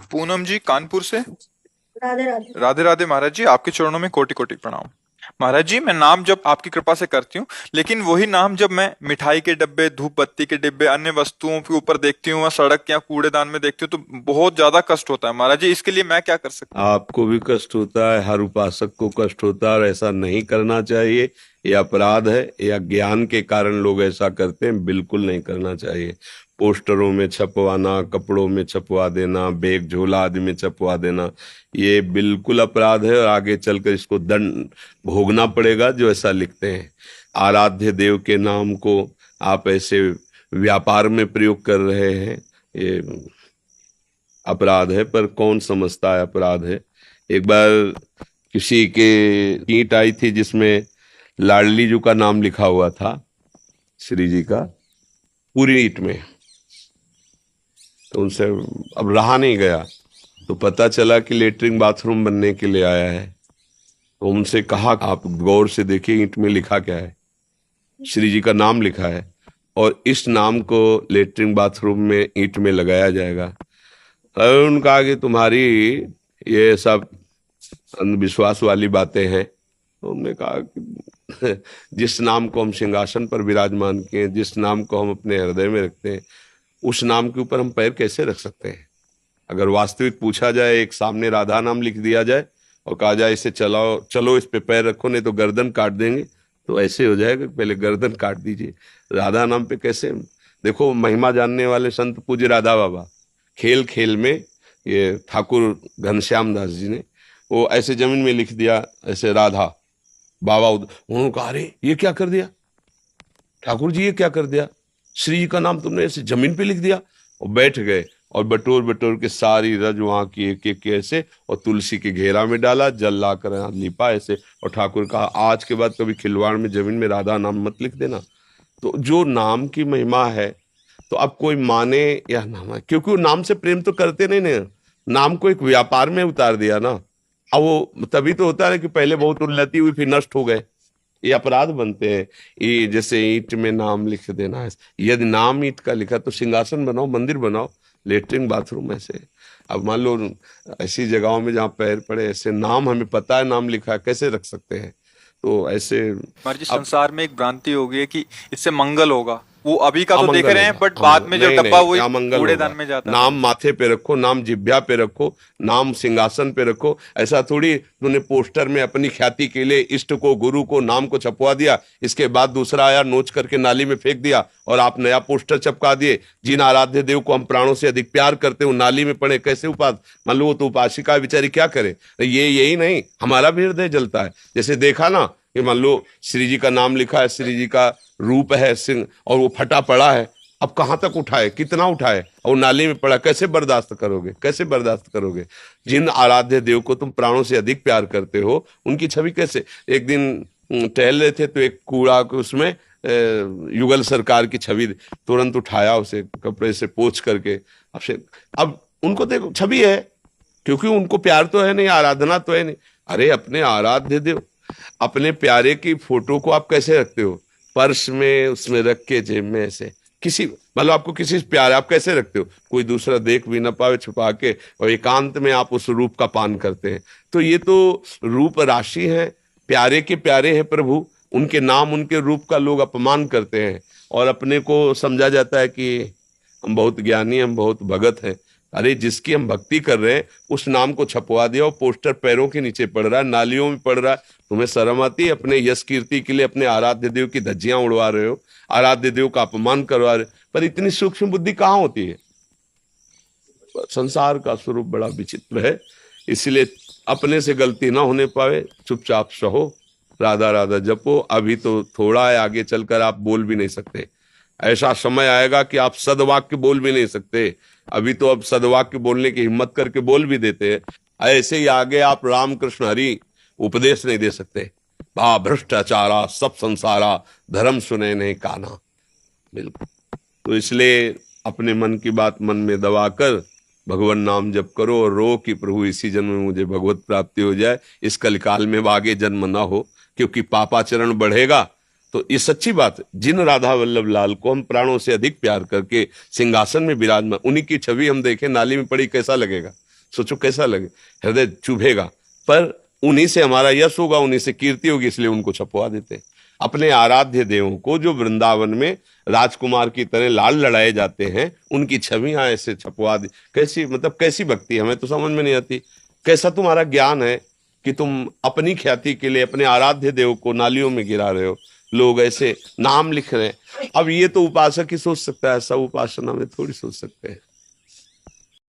पूनम जी कानपुर से। राधे राधे। राधे राधे महाराज जी, आपके चरणों में कोटि कोटि प्रणाम। महाराज जी, मैं नाम जब आपकी कृपा से करती हूँ, लेकिन वही नाम जब मैं मिठाई के डब्बे, धूप बत्ती के डिब्बे, अन्य वस्तुओं के ऊपर देखती हूँ, या सड़क या कूड़ेदान में देखती हूँ, तो बहुत ज्यादा कष्ट होता है। महाराज जी, इसके लिए मैं क्या कर सकती हूँ? आपको भी कष्ट होता है, हर उपासक को कष्ट होता है, और ऐसा नहीं करना चाहिए। ये अपराध है, या ज्ञान के कारण लोग ऐसा करते हैं, बिल्कुल नहीं करना चाहिए। पोस्टरों में छपवाना, कपड़ों में छपवा देना, बैग झोला आदि में छपवा देना, ये बिल्कुल अपराध है, और आगे चलकर इसको दंड भोगना पड़ेगा जो ऐसा लिखते हैं। आराध्य देव के नाम को आप ऐसे व्यापार में प्रयोग कर रहे हैं, ये अपराध है। पर कौन समझता है अपराध है। एक बार किसी के ईंट आई थी जिसमें लाडली जी का नाम लिखा हुआ था, श्री जी का, पूरी ईंट में। तो उनसे अब रहा नहीं गया, तो पता चला कि लेटरिन बाथरूम बनने के लिए आया है। तो उनसे कहा, आप गौर से देखिए ईंट में लिखा क्या है। श्री जी का नाम लिखा है, और इस नाम को लेटरिन बाथरूम में ईंट में लगाया जाएगा। और उनका कहा कि तुम्हारी ये सब अंधविश्वास वाली बातें हैं। तो हमने कहा कि जिस नाम को हम सिंहासन पर विराजमान किए, जिस नाम को हम अपने हृदय में रखते हैं, उस नाम के ऊपर हम पैर कैसे रख सकते हैं। अगर वास्तविक पूछा जाए, एक सामने राधा नाम लिख दिया जाए और कहा जाए इसे चलाओ, चलो इस पे पैर रखो, नहीं तो गर्दन काट देंगे, तो ऐसे हो जाएगा कि पहले गर्दन काट दीजिए। राधा नाम पे कैसे। देखो, महिमा जानने वाले संत पूज्य राधा बाबा, खेल खेल में ये ठाकुर घनश्याम दास जी ने वो ऐसे जमीन में लिख दिया, ऐसे राधा बाबा उन्होंने कहा, अरे ये क्या कर दिया ठाकुर जी, ये क्या कर दिया, श्री जी का नाम तुमने ऐसे जमीन पे लिख दिया। और बैठ गए, और बटोर बटोर के सारी रज वहां की एक एक ऐसे, और तुलसी के घेरा में डाला, जल लाकर यहाँ लिपा ऐसे, और ठाकुर कहा, आज के बाद कभी खिलवाड़ में जमीन में राधा नाम मत लिख देना। तो जो नाम की महिमा है, तो अब कोई माने या ना माने, क्योंकि वो नाम से प्रेम तो करते नहीं ना। नाम को एक व्यापार में उतार दिया ना। अब वो तभी तो होता है कि पहले बहुत उन्नति हुई, फिर नष्ट हो गए। ये अपराध बनते हैं। ये जैसे ईंट में नाम लिख देना है। यदि नाम ईंट का लिखा तो सिंहासन बनाओ, मंदिर बनाओ, लेटरिन बाथरूम ऐसे। अब मान लो ऐसी जगहों में जहाँ पैर पड़े, ऐसे नाम हमें पता है नाम लिखा है, कैसे रख सकते हैं। तो ऐसे महाराज जी, अब संसार में एक भ्रांति हो गई है कि इससे मंगल होगा। वो अभी का तो देख अमंगल रहे हैं, होगा, बट बाद अमंगल में जो नहीं डब्बा नहीं, वही अमंगल कूड़ेदान होगा। में जाता है। नाम महाराज जी, माथे पे रखो, नाम जिभ्या पे रखो, नाम सिंहासन पे रखो। ऐसा थोड़ी तूने पोस्टर में अपनी ख्याति के लिए इष्ट को, गुरु को, नाम को छपवा दिया, इसके बाद दूसरा आया नोच करके नाली में फेंक दिया, और आप नया पोस्टर चिपका दिए। जिन आराध्य देव को हम प्राणों से अधिक प्यार करते हो नाली में पड़े, कैसे उपास। मान लो वो तो उपासिका बेचारी क्या करे। ये यही नहीं, हमारा भी हृदय जलता है। जैसे देखा ना कि मान लो श्री जी का नाम लिखा है, श्री जी का रूप है सिंह, और वो फटा पड़ा है। अब कहां तक उठाए, कितना उठाए, और नाली में पड़ा, कैसे बर्दाश्त करोगे, कैसे बर्दाश्त करोगे। जिन आराध्य देव को तुम प्राणों से अधिक प्यार करते हो, उनकी छवि कैसे। एक दिन टहल रहे थे, तो एक कूड़ा को उसमें युगल सरकार की छवि, तुरंत उठाया उसे कपड़े से पोंछ करके। अब उनको देखो, छवि है, क्योंकि उनको प्यार तो है नहीं, आराधना तो है नहीं। अरे अपने आराध्य देव, अपने प्यारे की फोटो को आप कैसे रखते हो, पर्स में, उसमें रख के जेब में ऐसे। किसी मतलब आपको किसी से प्यार है, आप कैसे रखते हो, कोई दूसरा देख भी ना पावे, छुपा के, और एकांत में आप उस रूप का पान करते हैं। तो ये तो रूप राशि है, प्यारे के प्यारे हैं प्रभु, उनके नाम उनके रूप का लोग अपमान करते हैं, और अपने को समझा जाता है कि हम बहुत ज्ञानी, हम बहुत भगत हैं। अरे जिसकी हम भक्ति कर रहे हैं, उस नाम को छपवा दिया, और पोस्टर पैरों के नीचे पड़ रहा है, नालियों में पड़ रहा है। तुम्हें शर्म आती है। अपने यश कीर्ति के लिए अपने आराध्य देव की धज्जियां उड़वा रहे हो, आराध्य देव का अपमान करवा रहे हो। पर इतनी सूक्ष्म बुद्धि कहाँ होती है। संसार का स्वरूप बड़ा विचित्र है। इसलिए अपने से गलती ना होने पावे, चुपचाप सहो, राधा राधा जपो। अभी तो थोड़ा है, आगे चलकर आप बोल भी नहीं सकते। ऐसा समय आएगा कि आप सदवाक्य बोल भी नहीं सकते। अभी तो अब सदवाक्य बोलने की हिम्मत करके बोल भी देते हैं। ऐसे ही आगे आप राम कृष्ण हरि उपदेश नहीं दे सकते। भा भ्रष्टाचारा सब संसारा, धर्म सुने नहीं काना। बिल्कुल। तो इसलिए अपने मन की बात मन में दबा कर भगवान नाम जप करो, और रो कि प्रभु इसी जन्म में मुझे भगवत प्राप्ति हो जाए, इस कलिकाल में आगे जन्म ना हो, क्योंकि पापाचरण बढ़ेगा। तो ये सच्ची बात है। जिन राधा वल्लभ लाल को हम प्राणों से अधिक प्यार करके सिंहासन में विराजमान, उन्हीं की छवि हम देखें नाली में पड़ी, कैसा लगेगा। सोचो कैसा लगे, हृदय चुभेगा। पर उन्हीं से हमारा यश होगा, उन्हीं से कीर्ति होगी, इसलिए उनको छपवा देते हैं। अपने आराध्य देवों को जो वृंदावन में राजकुमार की तरह लाल लड़ाए जाते हैं, उनकी छवियां ऐसे छपवा दी। कैसी मतलब कैसी भक्ति, हमें तो समझ में नहीं आती। कैसा तुम्हारा ज्ञान है कि तुम अपनी ख्याति के लिए अपने आराध्य देव को नालियों में गिरा रहे हो, लोग ऐसे नाम लिख रहे हैं। अब ये तो उपासक ही सोच सकता है, सब उपासना में थोड़ी सोच सकते हैं।